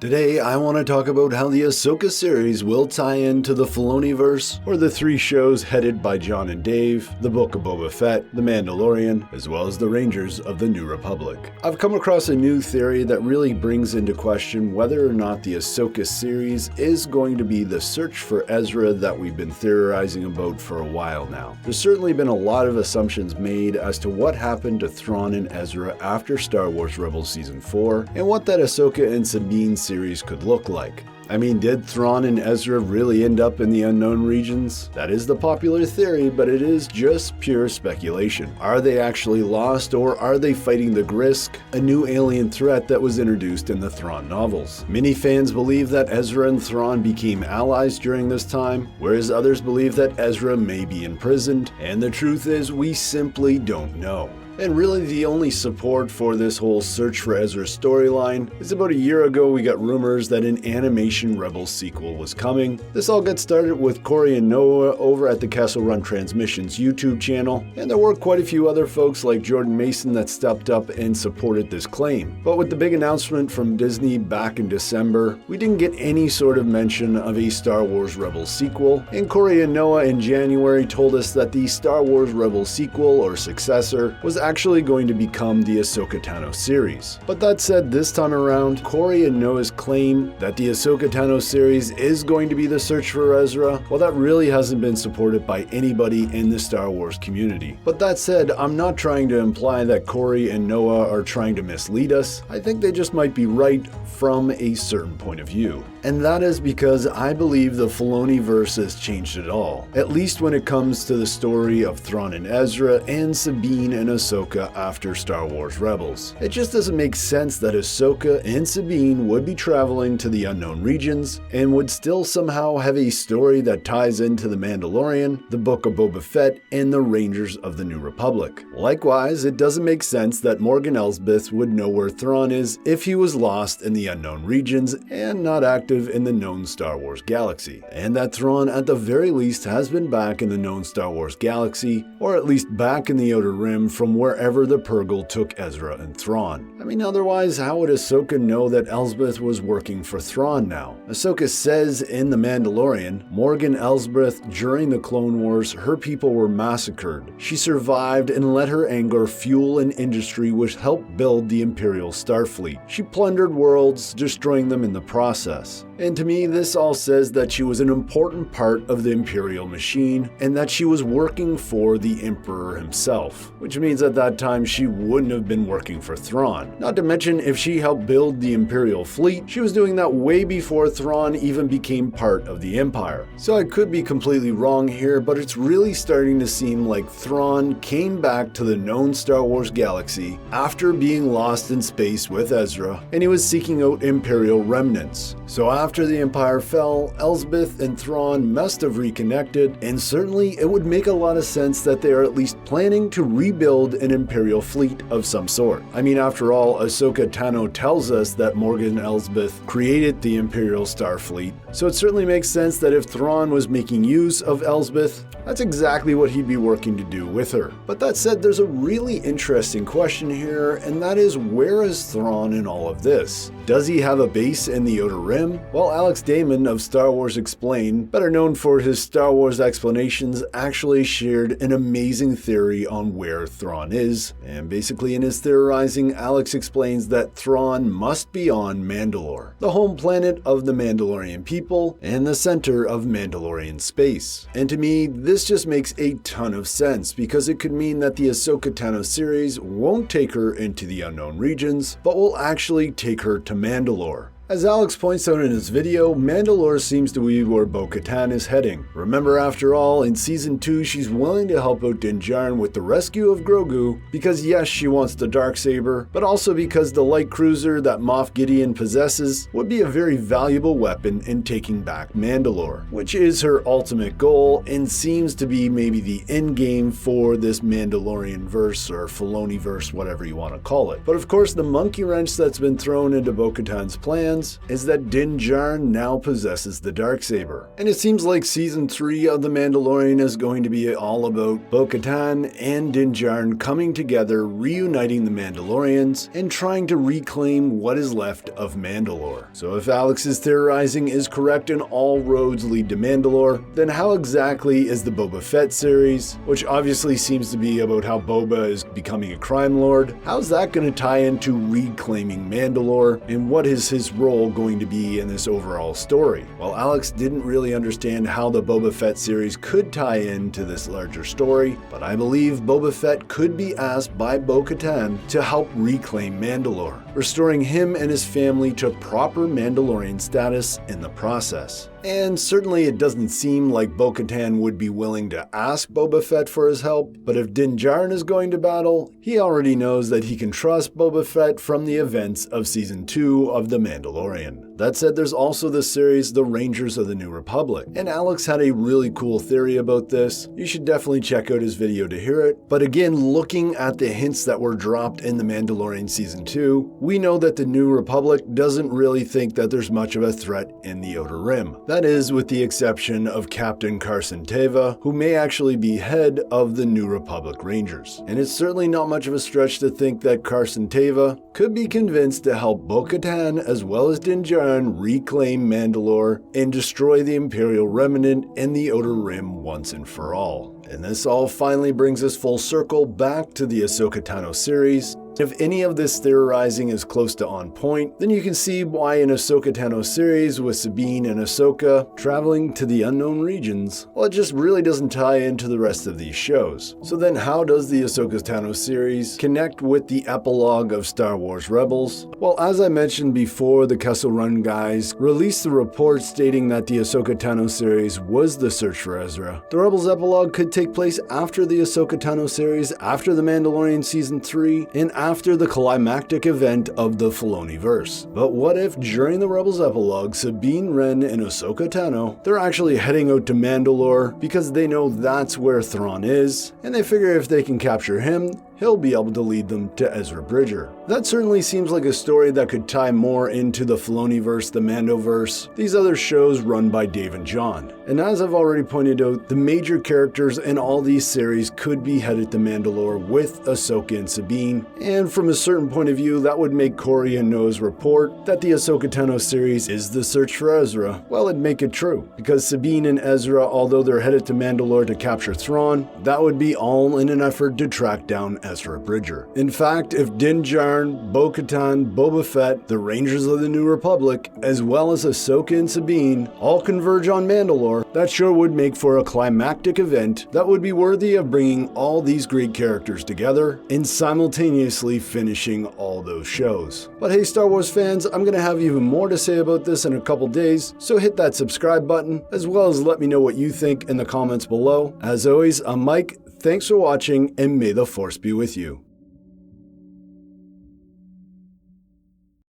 Today, I want to talk about how the Ahsoka series will tie into the Filoniverse, or the three shows headed by Jon and Dave, the Book of Boba Fett, The Mandalorian, as well as the Rangers of the New Republic. I've come across a new theory that really brings into question whether or not the Ahsoka series is going to be the search for Ezra that we've been theorizing about for a while now. There's certainly been a lot of assumptions made as to what happened to Thrawn and Ezra after Star Wars Rebels Season 4, and what that Ahsoka and Sabine series could look like. I mean, did Thrawn and Ezra really end up in the unknown regions? That is the popular theory, but it is just pure speculation. Are they actually lost, or are they fighting the Grisk, a new alien threat that was introduced in the Thrawn novels? Many fans believe that Ezra and Thrawn became allies during this time, whereas others believe that Ezra may be imprisoned, and the truth is we simply don't know. And really the only support for this whole search for Ezra storyline is about a year ago we got rumors that an animation Rebels sequel was coming. This all got started with Corey and Noah over at the Castle Run Transmissions YouTube channel, and there were quite a few other folks like Jordan Mason that stepped up and supported this claim. But with the big announcement from Disney back in December, we didn't get any sort of mention of a Star Wars Rebels sequel, and Corey and Noah in January told us that the Star Wars Rebels sequel or successor was actually going to become the Ahsoka Tano series. But that said, this time around, Corey and Noah's claim that the Ahsoka Tano series is going to be the search for Ezra, well, that really hasn't been supported by anybody in the Star Wars community. But that said, I'm not trying to imply that Corey and Noah are trying to mislead us. I think they just might be right from a certain point of view. And that is because I believe the Filoniverse has changed it all, at least when it comes to the story of Thrawn and Ezra and Sabine and Ahsoka after Star Wars Rebels. It just doesn't make sense that Ahsoka and Sabine would be traveling to the unknown regions and would still somehow have a story that ties into The Mandalorian, the Book of Boba Fett, and the Rangers of the New Republic. Likewise, it doesn't make sense that Morgan Elsbeth would know where Thrawn is if he was lost in the unknown regions and not active in the known Star Wars galaxy, and that Thrawn at the very least has been back in the known Star Wars galaxy, or at least back in the Outer Rim from wherever the Purrgil took Ezra and Thrawn. I mean, otherwise, how would Ahsoka know that Elsbeth was working for Thrawn now? Ahsoka says in The Mandalorian, Morgan Elsbeth, during the Clone Wars, her people were massacred. She survived and let her anger fuel an industry which helped build the Imperial Starfleet. She plundered worlds, destroying them in the process. And to me, this all says that she was an important part of the Imperial machine, and that she was working for the Emperor himself, which means at that time she wouldn't have been working for Thrawn. Not to mention, if she helped build the Imperial fleet, she was doing that way before Thrawn even became part of the Empire. So I could be completely wrong here, but it's really starting to seem like Thrawn came back to the known Star Wars galaxy after being lost in space with Ezra, and he was seeking out Imperial remnants. So after the Empire fell, Elsbeth and Thrawn must have reconnected, and certainly it would make a lot of sense that they are at least planning to rebuild an Imperial fleet of some sort. I mean, after all, Ahsoka Tano tells us that Morgan Elsbeth created the Imperial Starfleet, so it certainly makes sense that if Thrawn was making use of Elsbeth, that's exactly what he'd be working to do with her. But that said, there's a really interesting question here, and that is, where is Thrawn in all of this? Does he have a base in the Outer Rim? Well, Alex Damon of Star Wars Explained, better known for his Star Wars explanations, actually shared an amazing theory on where Thrawn is. And basically in his theorizing, Alex explains that Thrawn must be on Mandalore, the home planet of the Mandalorian people and the center of Mandalorian space. And to me, this just makes a ton of sense, because it could mean that the Ahsoka Tano series won't take her into the unknown regions, but will actually take her to Mandalore. As Alex points out in his video, Mandalore seems to be where Bo-Katan is heading. Remember, after all, in Season 2, she's willing to help out Din Djarin with the rescue of Grogu, because yes, she wants the Darksaber, but also because the light cruiser that Moff Gideon possesses would be a very valuable weapon in taking back Mandalore, which is her ultimate goal and seems to be maybe the end game for this Mandalorian verse or Filoniverse, whatever you want to call it. But of course, the monkey wrench that's been thrown into Bo-Katan's plans fans is that Din Djarin now possesses the Darksaber. And it seems like Season 3 of The Mandalorian is going to be all about Bo-Katan and Din Djarin coming together, reuniting the Mandalorians, and trying to reclaim what is left of Mandalore. So if Alex's theorizing is correct and all roads lead to Mandalore, then how exactly is the Boba Fett series, which obviously seems to be about how Boba is becoming a crime lord, how's that going to tie into reclaiming Mandalore, and what is his role going to be in this overall story? Well, Alex didn't really understand how the Boba Fett series could tie into this larger story, but I believe Boba Fett could be asked by Bo-Katan to help reclaim Mandalore, restoring him and his family to proper Mandalorian status in the process. And certainly it doesn't seem like Bo-Katan would be willing to ask Boba Fett for his help, but if Din Djarin is going to battle, he already knows that he can trust Boba Fett from the events of Season 2 of The Mandalorian. That said, there's also the series The Rangers of the New Republic, and Alex had a really cool theory about this. You should definitely check out his video to hear it. But again, looking at the hints that were dropped in The Mandalorian Season 2, we know that the New Republic doesn't really think that there's much of a threat in the Outer Rim. That is, with the exception of Captain Carson Teva, who may actually be head of the New Republic Rangers. And it's certainly not much of a stretch to think that Carson Teva could be convinced to help Bo-Katan as well as Din Djarin reclaim Mandalore and destroy the Imperial remnant in the Outer Rim once and for all. And this all finally brings us full circle back to the Ahsoka Tano series. If any of this theorizing is close to on point, then you can see why an Ahsoka Tano series with Sabine and Ahsoka traveling to the unknown regions, well, it just really doesn't tie into the rest of these shows. So then how does the Ahsoka Tano series connect with the epilogue of Star Wars Rebels? Well, as I mentioned before, the Kessel Run guys released the report stating that the Ahsoka Tano series was the search for Ezra. The Rebels epilogue could take place after the Ahsoka Tano series, after The Mandalorian Season 3, and after the climactic event of the Filoniverse. But what if during the Rebels epilogue, Sabine Wren and Ahsoka Tano, they're actually heading out to Mandalore because they know that's where Thrawn is, and they figure if they can capture him, he'll be able to lead them to Ezra Bridger. That certainly seems like a story that could tie more into the Filoniverse, the Mandoverse, these other shows run by Dave and John. And as I've already pointed out, the major characters in all these series could be headed to Mandalore with Ahsoka and Sabine, and from a certain point of view, that would make Corey and Noah's report that the Ahsoka Tano series is the search for Ezra, well, it'd make it true, because Sabine and Ezra, although they're headed to Mandalore to capture Thrawn, that would be all in an effort to track down Ezra Bridger. In fact, if Din Djarin, Bo-Katan, Boba Fett, the Rangers of the New Republic, as well as Ahsoka and Sabine, all converge on Mandalore, that sure would make for a climactic event that would be worthy of bringing all these great characters together and simultaneously finishing all those shows. But hey, Star Wars fans, I'm going to have even more to say about this in a couple days, so hit that subscribe button, as well as let me know what you think in the comments below. As always, I'm Mike. Thanks for watching, and may the Force be with you.